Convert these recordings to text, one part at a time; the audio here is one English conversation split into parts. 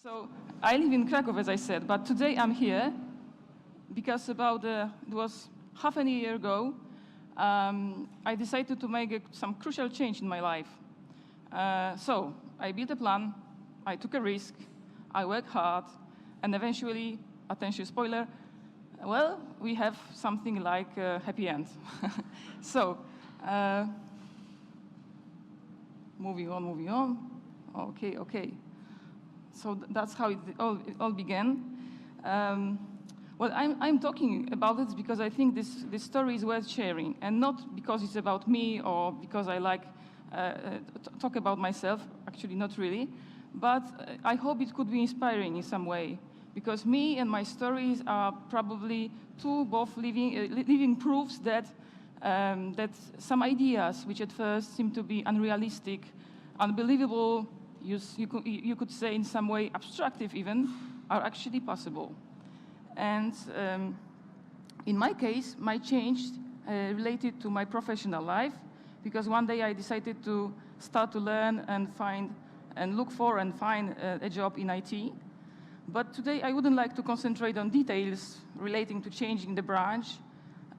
So I live in Krakow, as I said, but today I'm here because it was half a year ago, I decided to make some crucial change in my life. So I built a plan, I took a risk, I worked hard, and eventually, attention spoiler, well, we have something like a happy end. So, moving on. Okay. So that's how it all began. Well, I'm talking about this because I think this story is worth sharing, and not because it's about me or because I like talk about myself. Actually, not really. But I hope it could be inspiring in some way, because me and my stories are probably both living proofs that that some ideas, which at first seem to be unrealistic, unbelievable, you could say in some way abstractive even, are actually possible. And in my case, my change related to my professional life, because one day I decided to start to learn and look for and find a job in IT. But today I wouldn't like to concentrate on details relating to changing the branch.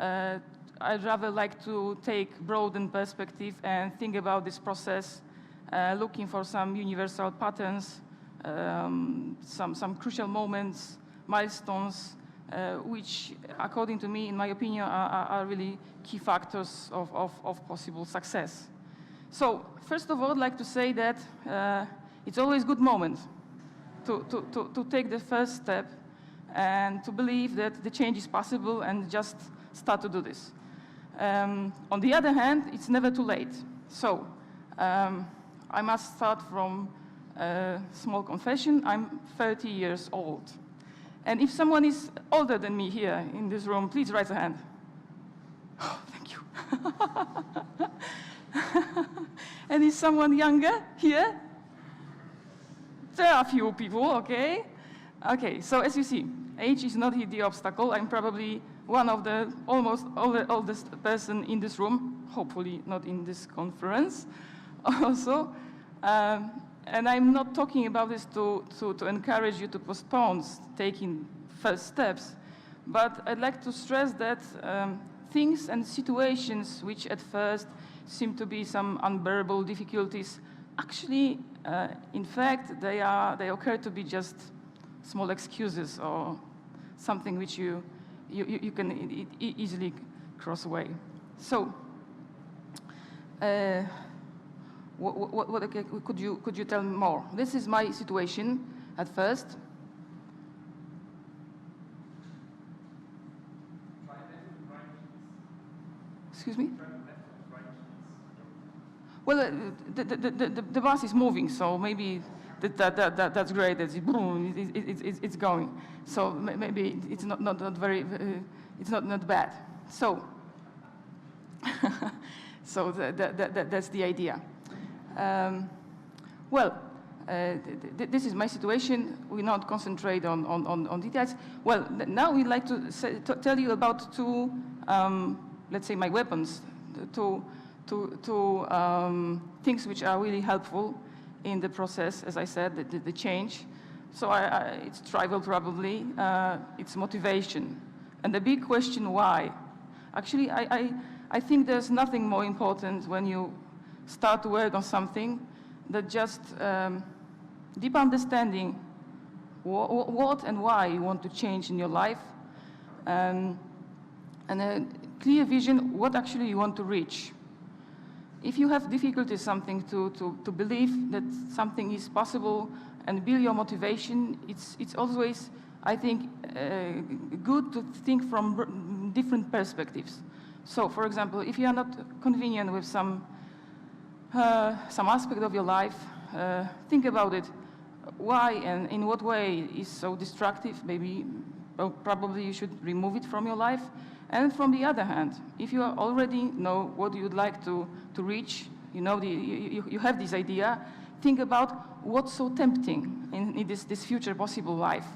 I'd rather like to take broadened perspective and think about this process, looking for some universal patterns, some crucial moments, milestones, which, according to me, in my opinion, are really key factors of possible success. So, first of all, I'd like to say that it's always a good moment to take the first step and to believe that the change is possible and just start to do this. On the other hand, it's never too late. So, I must start from a small confession. I'm 30 years old. And if someone is older than me here in this room, please raise a hand. Oh, thank you. And is someone younger here? There are a few people, okay? Okay, so as you see, age is not the obstacle. I'm probably one of the almost oldest person in this room, hopefully not in this conference also. And I'm not talking about this to encourage you to postpone taking first steps, but I'd like to stress that things and situations which at first seem to be some unbearable difficulties, actually, in fact, they occur to be just small excuses or something which you can easily cross away. So, what could you tell me more? This is my situation at first. Excuse me? Well, the bus is moving, so maybe that's great. It's going. So maybe it's not very. It's not bad. So so that's the idea. This is my situation. We not concentrate on details. Well, now we'd like to tell you about two, let's say, my weapons, two things which are really helpful in the process, as I said, the change. So it's trivial probably, it's motivation. And the big question, why? Actually, I think there's nothing more important when you start to work on something that just deep understanding what and why you want to change in your life, and a clear vision what actually you want to reach. If you have difficulty something to believe that something is possible and build your motivation, it's always, I think, good to think from different perspectives. So, for example, if you are not convenient with some aspect of your life, think about it. Why and in what way is so destructive? Maybe, probably you should remove it from your life. And from the other hand, if you already know what you'd like to reach, you know you have this idea, think about what's so tempting in this future possible life.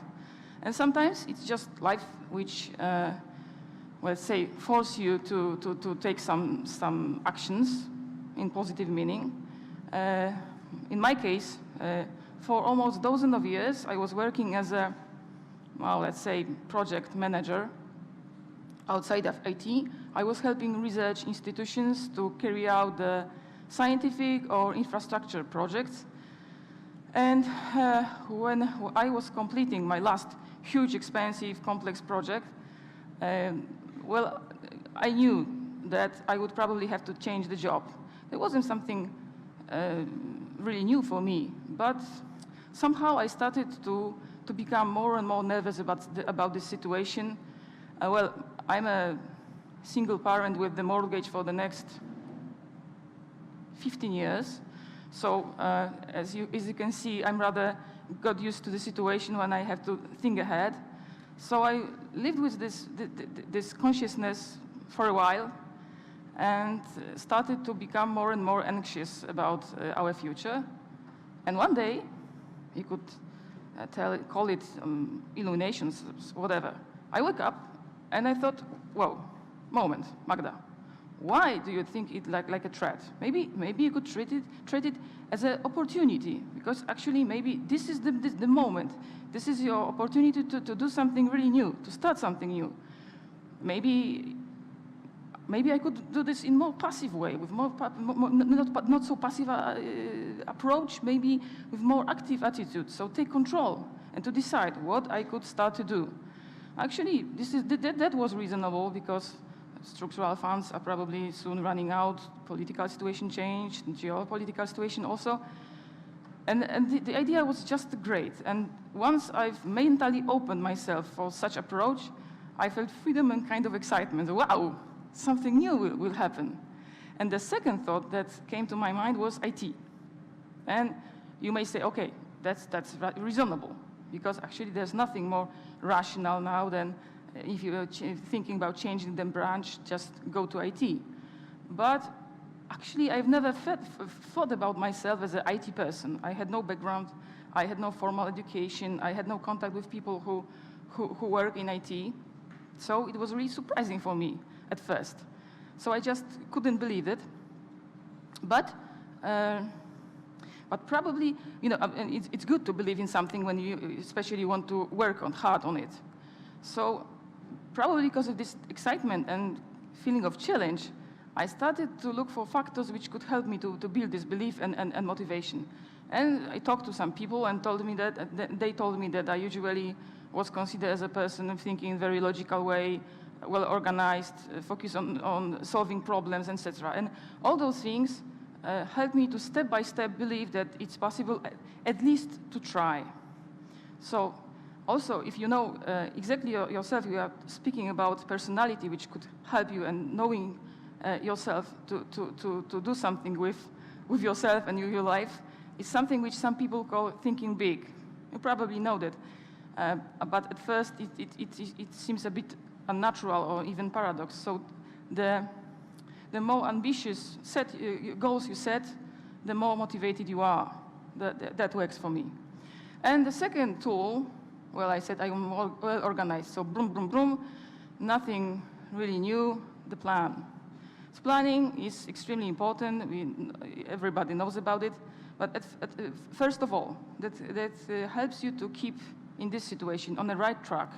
And sometimes it's just life which, well, say, force you to take some actions in positive meaning. In my case, for almost a dozen of years, I was working as a, well, let's say, project manager outside of IT. I was helping research institutions to carry out the scientific or infrastructure projects. And when I was completing my last huge, expensive, complex project, well, I knew that I would probably have to change the job. It wasn't something really new for me, but somehow I started to become more and more nervous about this situation. Well, I'm a single parent with the mortgage for the next 15 years. So as you can see, I'm rather got used to the situation when I have to think ahead. So I lived with this consciousness for a while and started to become more and more anxious about our future. And one day, you could call it illuminations, whatever. I woke up and I thought, whoa, moment, Magda, why do you think it like a threat? Maybe you could treat it as an opportunity, because actually maybe this is the moment. This is your opportunity to do something really new, to start something new. Maybe I could do this in more passive way, with not so passive approach, maybe with more active attitude. So take control and to decide what I could start to do. Actually, that was reasonable, because structural funds are probably soon running out, political situation changed, geopolitical situation also. And the idea was just great. And once I've mentally opened myself for such approach, I felt freedom and kind of excitement. Wow, something new will happen. And the second thought that came to my mind was IT. And you may say, okay, that's reasonable, because actually there's nothing more rational now than if you're thinking about changing the branch, just go to IT. But actually, I've never thought about myself as an IT person. I had no background, I had no formal education, I had no contact with people who work in IT. So it was really surprising for me at first. So I just couldn't believe it. But probably, you know, it's good to believe in something when you especially want to work hard on it. So probably because of this excitement and feeling of challenge, I started to look for factors which could help me to build this belief and motivation. And I talked to some people and they told me that I usually was considered as a person thinking in a very logical way, well organized, focused on solving problems, etc. And all those things helped me to step by step believe that it's possible at least to try. So also, if you know exactly yourself, you are speaking about personality, which could help you, and knowing yourself to do something with yourself and your life is something which some people call thinking big. You probably know that. But at first, it seems a bit unnatural or even paradox. So the more ambitious goals you set, the more motivated you are. That works for me. And the second tool, well, I said I'm well organized. So boom, boom, boom, nothing really new, the plan. So planning is extremely important. Everybody knows about it. But first of all, that helps you to keep in this situation on the right track.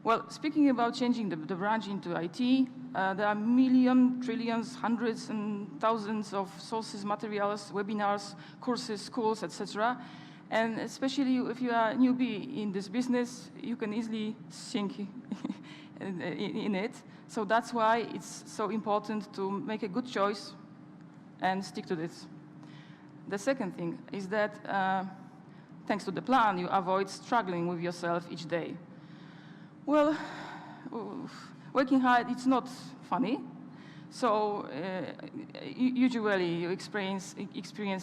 Well, speaking about changing the branch into IT, there are millions, trillions, hundreds and thousands of sources, materials, webinars, courses, schools, etc. And especially if you are a newbie in this business, you can easily sink in it. So that's why it's so important to make a good choice and stick to this. The second thing is that thanks to the plan, you avoid struggling with yourself each day. Well, working hard, it's not funny. So usually you experience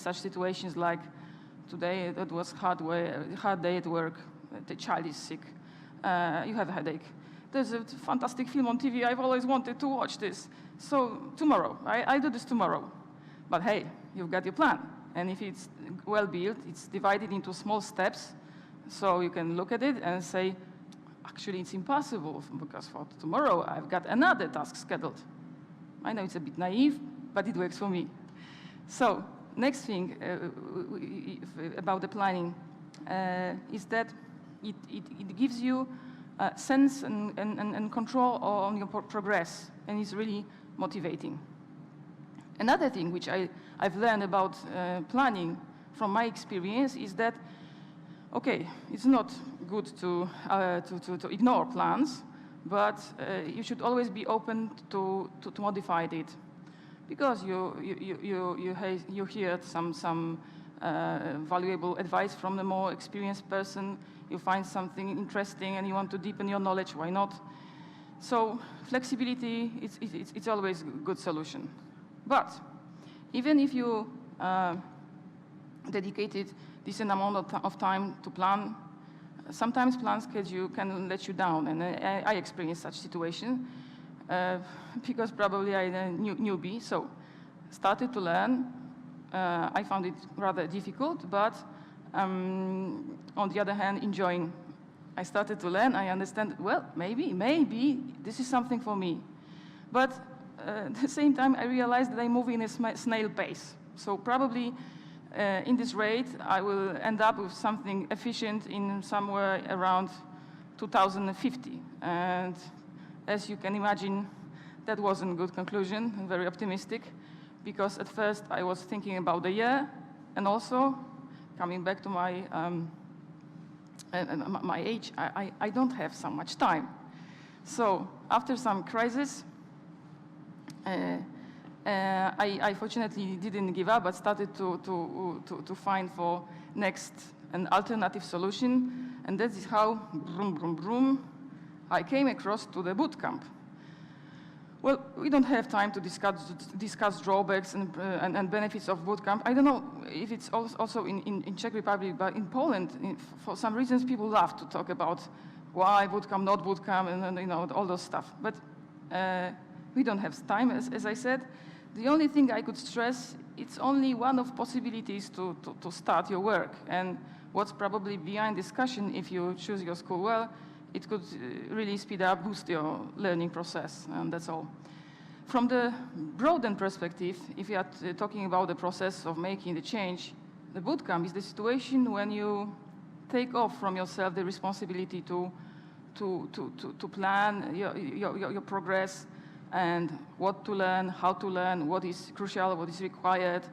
such situations like today, it was hard day at work, the child is sick, you have a headache. There's a fantastic film on TV, I've always wanted to watch this. So tomorrow, I do this tomorrow. But hey, you've got your plan. And if it's well built, it's divided into small steps. So you can look at it and say, actually it's impossible because for tomorrow I've got another task scheduled. I know it's a bit naive, but it works for me. So next thing about the planning is that it gives you sense and control on your progress, and it's really motivating. Another thing which I've learned about planning from my experience is that, okay, it's not good to ignore plans, but you should always be open to modify it, because you hear some valuable advice from a more experienced person. You find something interesting and you want to deepen your knowledge. Why not? So flexibility, it's always a good solution. But even if you dedicated decent amount of time to plan, sometimes plan schedule can let you down, and I experienced such situation because probably I'm a newbie, so started to learn. I found it rather difficult, but on the other hand, enjoying. I started to learn, I understand, well, maybe this is something for me. But at the same time, I realized that I move in a snail pace. So probably in this rate, I will end up with something efficient in somewhere around 2050. And as you can imagine, that wasn't a good conclusion, and very optimistic, because at first I was thinking about the year, and also coming back to my my age, I don't have so much time. So after some crisis, I fortunately didn't give up, but started to find for next an alternative solution, and that is how, I came across to the bootcamp. Well, we don't have time to discuss drawbacks and benefits of bootcamp. I don't know if it's also in Czech Republic, but in Poland, for some reasons, people love to talk about why bootcamp, not bootcamp, and you know, all those stuff. But we don't have time, as I said. The only thing I could stress, it's only one of possibilities to start your work. And what's probably behind discussion, if you choose your school well, it could really speed up, boost your learning process, and that's all. From the broader perspective, if you are talking about the process of making the change, the bootcamp is the situation when you take off from yourself the responsibility to plan your progress, and what to learn, how to learn, what is crucial, what is required,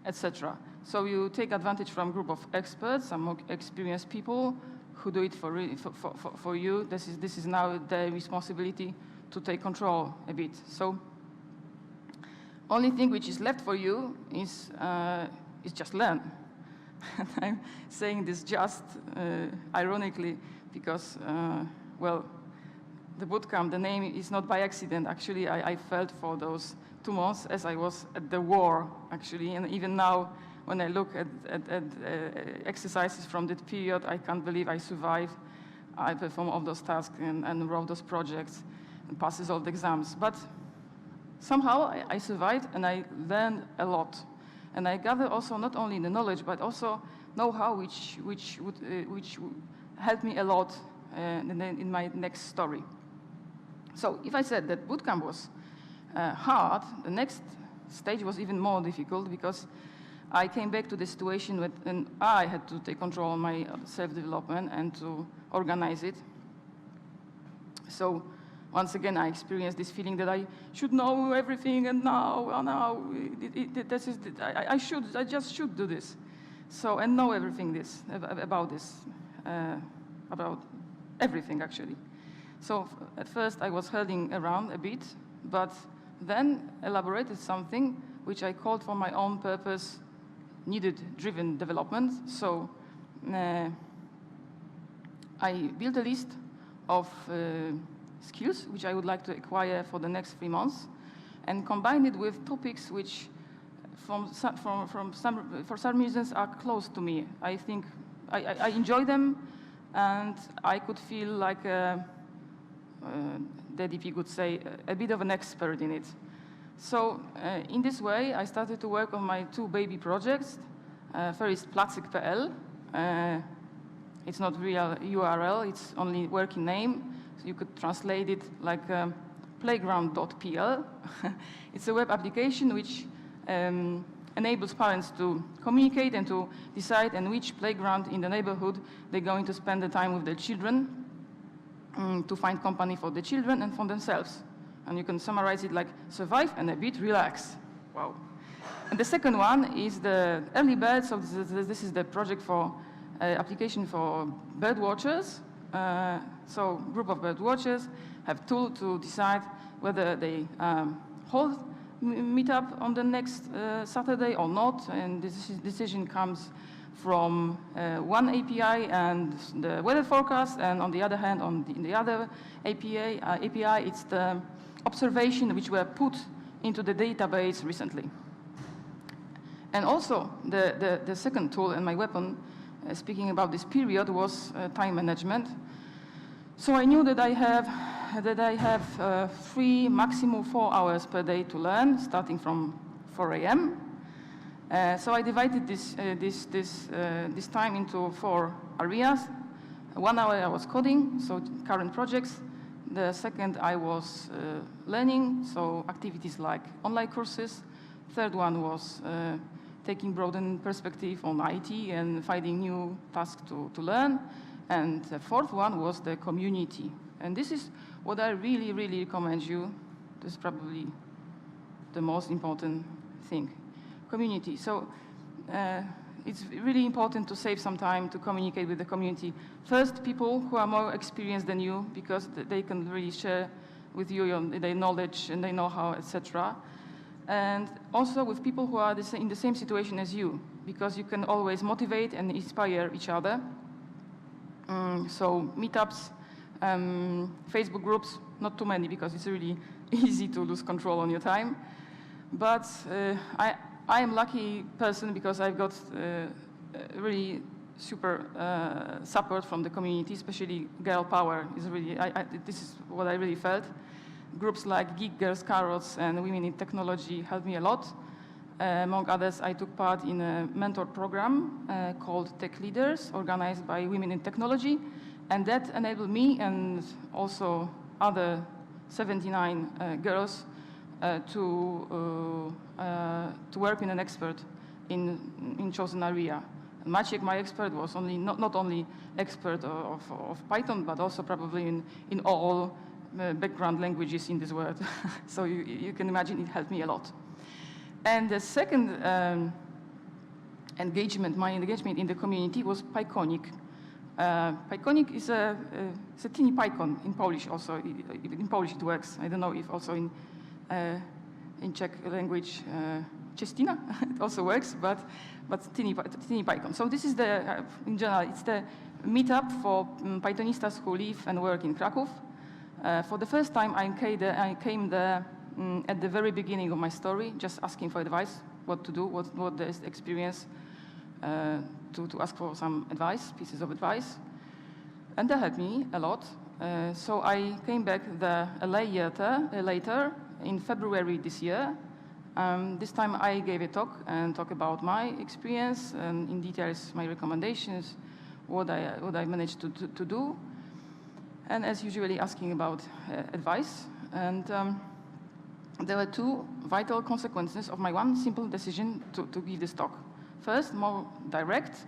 etc. So you take advantage from a group of experts, some more experienced people, who do it for you. This is now their responsibility to take control a bit. So only thing which is left for you is just learn. And I'm saying this just ironically because, well, the bootcamp, the name is not by accident. Actually, I felt for those 2 months as I was at the war, actually, and even now, when I look at exercises from that period, I can't believe I survived. I performed all those tasks and wrote those projects and passes all the exams. But somehow I survived, and I learned a lot. And I gathered also not only the knowledge, but also know-how which would help me a lot in my next story. So if I said that bootcamp was hard, the next stage was even more difficult, because I came back to the situation when I had to take control of my self-development and to organize it. So once again, I experienced this feeling that I should know everything, and now I just should do this. So, and know everything about everything actually. So at first I was hurling around a bit, but then elaborated something which I called for my own purpose, needed driven development. So I built a list of skills which I would like to acquire for the next 3 months, and combined it with topics which for some reasons are close to me. I think I enjoy them, and I could feel like that, if you could say, a bit of an expert in it. So in this way, I started to work on my 2 baby projects. First, placyk.pl. It's not real URL, it's only working name. So you could translate it like playground.pl. It's a web application which enables parents to communicate and to decide in which playground in the neighborhood they're going to spend the time with their children, to find company for the children and for themselves. And you can summarize it like survive and a bit relax. Wow. And the second one is the early bird. So this is the project for application for bird watchers. So group of bird watchers have tool to decide whether they hold meetup on the next Saturday or not. And this decision comes from one API and the weather forecast, and on the other hand, in the other API, it's the observation which were put into the database recently. And also, the second tool and my weapon, speaking about this period, was time management. So I knew that I have 3, maximum 4 hours per day to learn, starting from 4 a.m. So I divided this time into 4 areas. 1 hour I was coding, so current projects. The second I was learning, so activities like online courses. Third one was taking broadened perspective on IT and finding new tasks to learn. And the fourth one was the community. And this is what I really, really recommend you. This is probably the most important thing. Community. So it's really important to save some time to communicate with the community. First, people who are more experienced than you, because they can really share with you their knowledge and they know how, etc. And also with people who are in the same situation as you, because you can always motivate and inspire each other. So meetups, Facebook groups, not too many because it's really easy to lose control on your time. But I am a lucky person because I've got really super support from the community, especially girl power is really, this is what I really felt. Groups like Geek Girls Carrots and Women in Technology helped me a lot. Among others, I took part in a mentor program called Tech Leaders, organized by Women in Technology, and that enabled me and also other 79 girls to work with an expert in chosen area. And Maciek, my expert, was not only expert of Python, but also probably in all background languages in this world. So you can imagine it helped me a lot. And the second my engagement in the community was Pyconic. Pyconic is a teeny PyCon in Polish also. In Polish it works. I don't know if also in Czech language, Czestina, it also works, but teeny PyCon. So this is in general, it's the meetup for Pythonistas who live and work in Kraków. For the first time, I came there at the very beginning of my story, just asking for advice, what to do, what the experience, to ask for some advice, pieces of advice. And that helped me a lot. So I came back later in February this year. This time I gave a talk and talked about my experience and in details my recommendations, what I managed to do. And as usually asking about advice. And there were 2 vital consequences of my one simple decision to give this talk. First, more direct.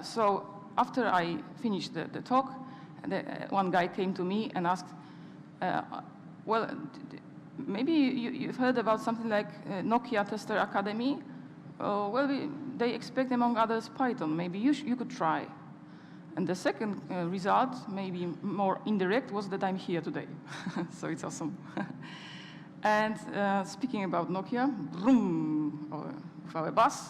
So after I finished the talk, one guy came to me and asked, well, maybe you've heard about something like Nokia Tester Academy. Well, they expect, among others, Python. Maybe you could try. And the second result, maybe more indirect, was that I'm here today. So it's awesome. And speaking about Nokia, vroom, with our bus.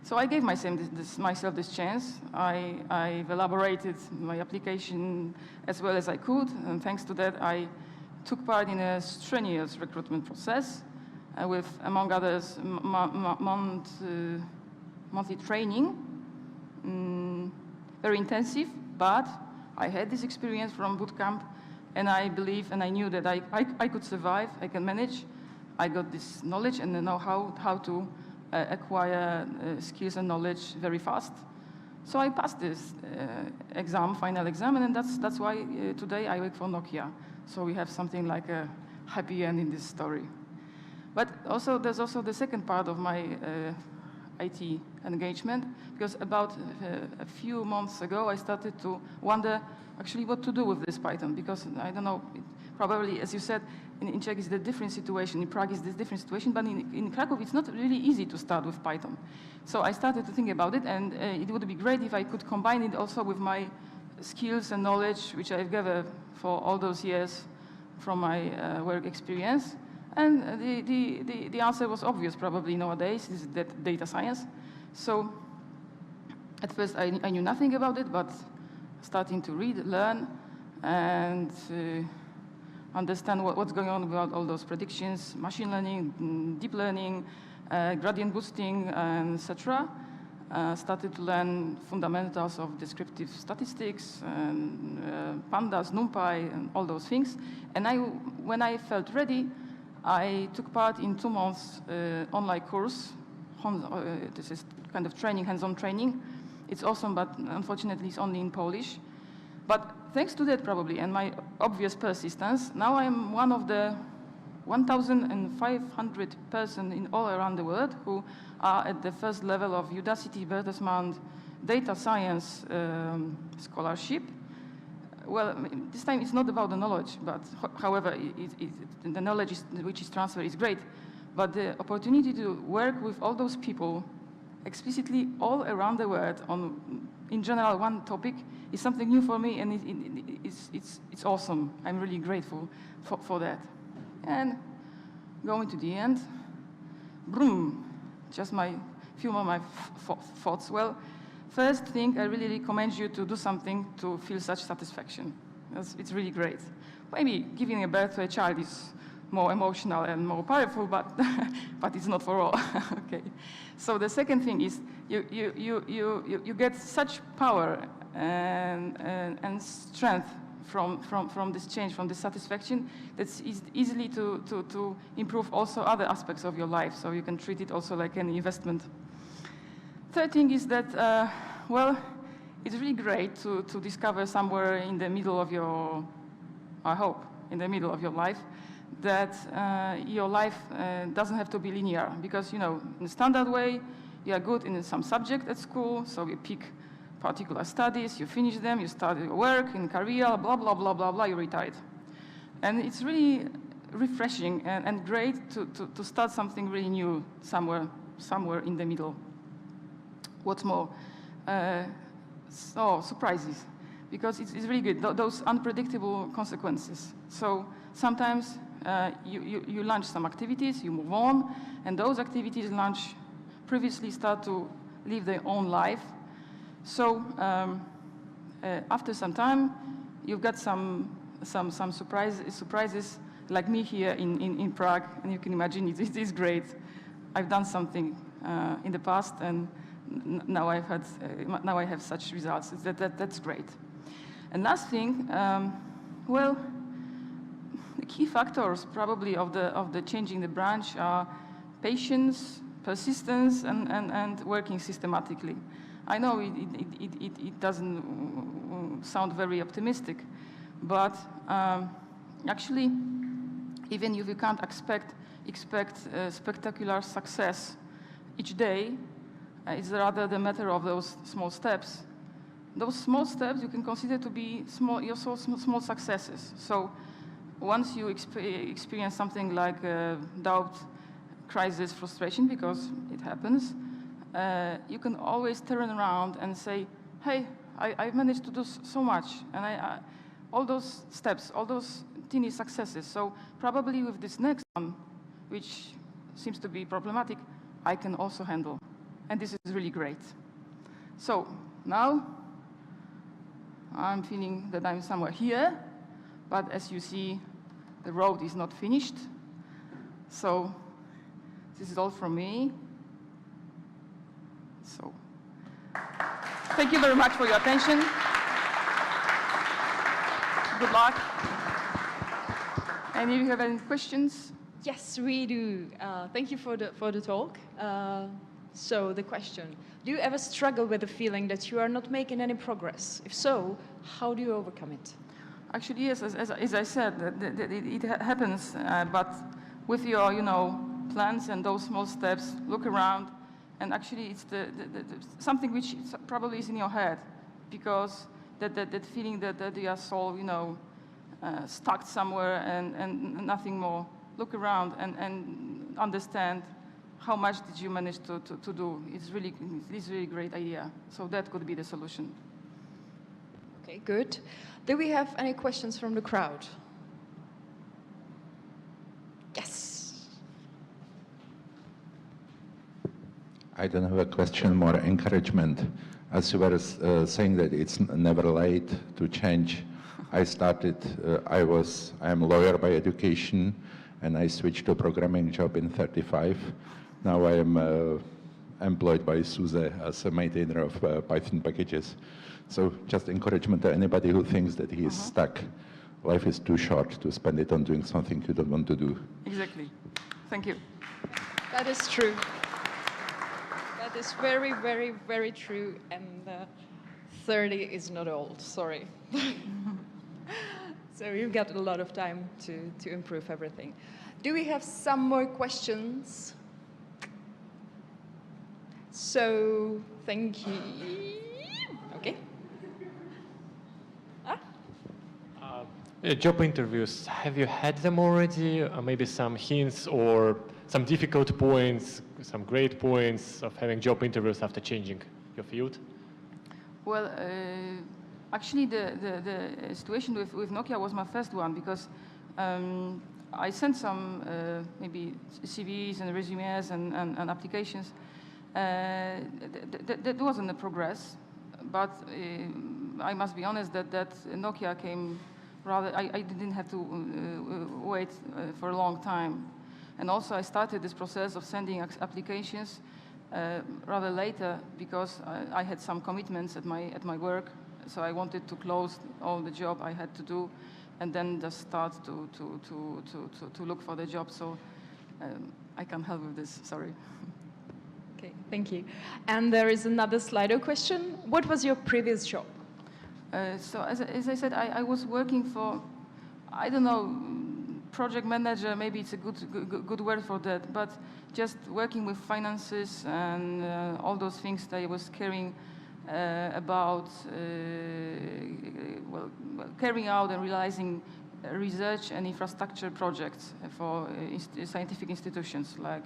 So I gave myself this chance. I've elaborated my application as well as I could, and thanks to that, I took part in a strenuous recruitment process with, among others, monthly training. Very intensive, but I had this experience from Bootcamp, and I believe and I knew that I could survive, I can manage. I got this knowledge and the know-how how to acquire skills and knowledge very fast. So I passed this final exam, and that's why today I work for Nokia. So we have something like a happy end in this story. But also, there's also the second part of my IT engagement, because about a few months ago, I started to wonder actually what to do with this Python, because I don't know, probably, as you said, in Czech is a different situation, in Prague is a different situation, but in Krakow it's not really easy to start with Python. So I started to think about it, and it would be great if I could combine it also with my skills and knowledge, which I've gathered for all those years from my work experience. And the answer was obvious probably nowadays, is that data science. So at first I knew nothing about it, but starting to read, learn, and understand what's going on about all those predictions, machine learning, deep learning, gradient boosting, etc. Started to learn fundamentals of descriptive statistics, and pandas, NumPy, and all those things. And when I felt ready, I took part in 2 months online course. This is kind of training, hands-on training. It's awesome, but unfortunately it's only in Polish. But thanks to that probably, and my obvious persistence, now I'm one of the 1,500 persons in all around the world who are at the first level of Udacity Bertelsmann data science scholarship. Well, this time it's not about the knowledge, but however, the knowledge which is transferred is great. But the opportunity to work with all those people explicitly all around the world on, in general, one topic is something new for me, and it's awesome. I'm really grateful for that. And going to the end, boom, just few more my thoughts. Well, first thing, I really recommend you to do something to feel such satisfaction. It's really great. Maybe giving a birth to a child is more emotional and more powerful, but but it's not for all. Okay. So the second thing is you get such power and strength from this change, from this satisfaction, that's easily to improve also other aspects of your life. So you can treat it also like an investment. Third thing is that, well, it's really great to discover somewhere in the middle of your, I hope, in the middle of your life, that your life doesn't have to be linear. Because, you know, in the standard way, you are good in some subject at school, so you pick particular studies, you finish them, you start your work, in career, blah, blah, blah, blah, blah, you're retired. And it's really refreshing and great to start something really new somewhere in the middle. What's more, surprises, because it's really good, those unpredictable consequences. So sometimes you launch some activities, you move on, and those activities previously start to live their own life. So after some time, you've got some surprises, like me here in Prague, and you can imagine it is great. I've done something in the past, and now I have such results. That's great. And last thing, well, the key factors probably of the changing the branch are patience, persistence, and working systematically. I know it doesn't sound very optimistic, but actually, even if you can't expect spectacular success each day, it's rather the matter of those small steps. Those small steps you can consider to be small successes. So once you experience something like doubt, crisis, frustration, because it happens, you can always turn around and say, hey, I've managed to do so much, and all those steps, all those teeny successes. So probably with this next one, which seems to be problematic, I can also handle. And this is really great. So now I'm feeling that I'm somewhere here, but as you see, the road is not finished. So this is all from me. So thank you very much for your attention. Good luck. And if you have any questions? Yes, we do. Thank you for the talk. So the question, do you ever struggle with the feeling that you are not making any progress? If so, how do you overcome it? Actually, yes, as I said, it happens, but with your, plans and those small steps, look around, and actually it's something which probably is in your head, because that feeling that you are so, stuck somewhere and nothing more. Look around and understand how much did you manage to do. It's really great idea. So that could be the solution. Okay, good. Do we have any questions from the crowd? Yes. I don't have a question, more encouragement. As you were saying that it's never late to change, I am a lawyer by education, and I switched to a programming job in 35. Now I am employed by SUSE as a maintainer of Python packages. So just encouragement to anybody who thinks that he is stuck. Life is too short to spend it on doing something you don't want to do. Exactly. Thank you. That is true. That is very, very, very true. And 30 is not old, sorry. So you've got a lot of time to improve everything. Do we have some more questions? So, thank you. Okay. Job interviews, have you had them already? Maybe some hints or some difficult points, some great points of having job interviews after changing your field? Well, actually, the situation with Nokia was my first one, because I sent some maybe CVs and resumes and applications. That wasn't a progress, but I must be honest that Nokia came rather. I didn't have to wait for a long time, and also I started this process of sending applications rather later, because I had some commitments at my work, so I wanted to close all the job I had to do, and then just start to look for the job. So I can't help with this. Sorry. Okay, thank you. And there is another Slido question. What was your previous job? So as I said, I was working for, I don't know, project manager, maybe it's a good word for that, but just working with finances and all those things that I was caring about, carrying out and realizing research and infrastructure projects for scientific institutions like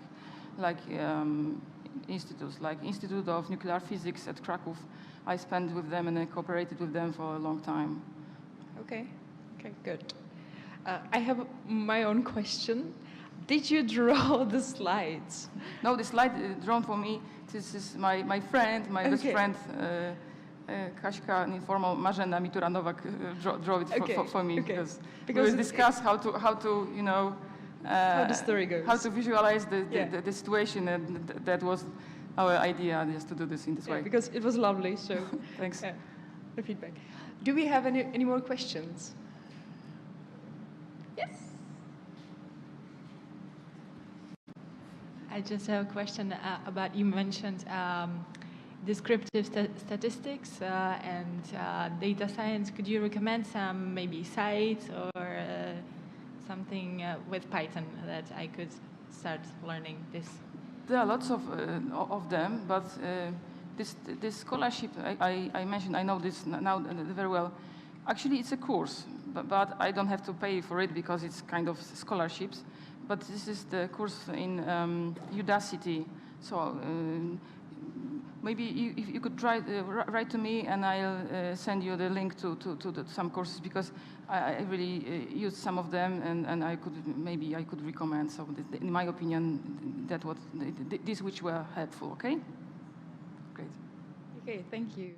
institutes, like Institute of Nuclear Physics at Krakow. I spent with them and I cooperated with them for a long time. Okay, good. I have my own question. Did you draw the slides? No, the slide drawn for me. This is my friend, my best friend, Kaśka, informal Marzena Mitura-Nowak, draw it for me, because we will discuss how to how the story goes. How to visualize the situation, and that was our idea, just to do this in this way. Because it was lovely, so thanks. The feedback. Do we have any more questions? Yes. I just have a question about, you mentioned descriptive statistics and data science. Could you recommend some maybe sites or something with Python that I could start learning this? There are lots of them, but this scholarship I mentioned, I know this now very well. Actually, it's a course, but I don't have to pay for it because it's kind of scholarships. But this is the course in Udacity. So maybe if you could write to me, and I'll send you the link to some courses, because I really used some of them, and I could recommend. So in my opinion, these which were helpful. Okay. Great. Okay. Thank you.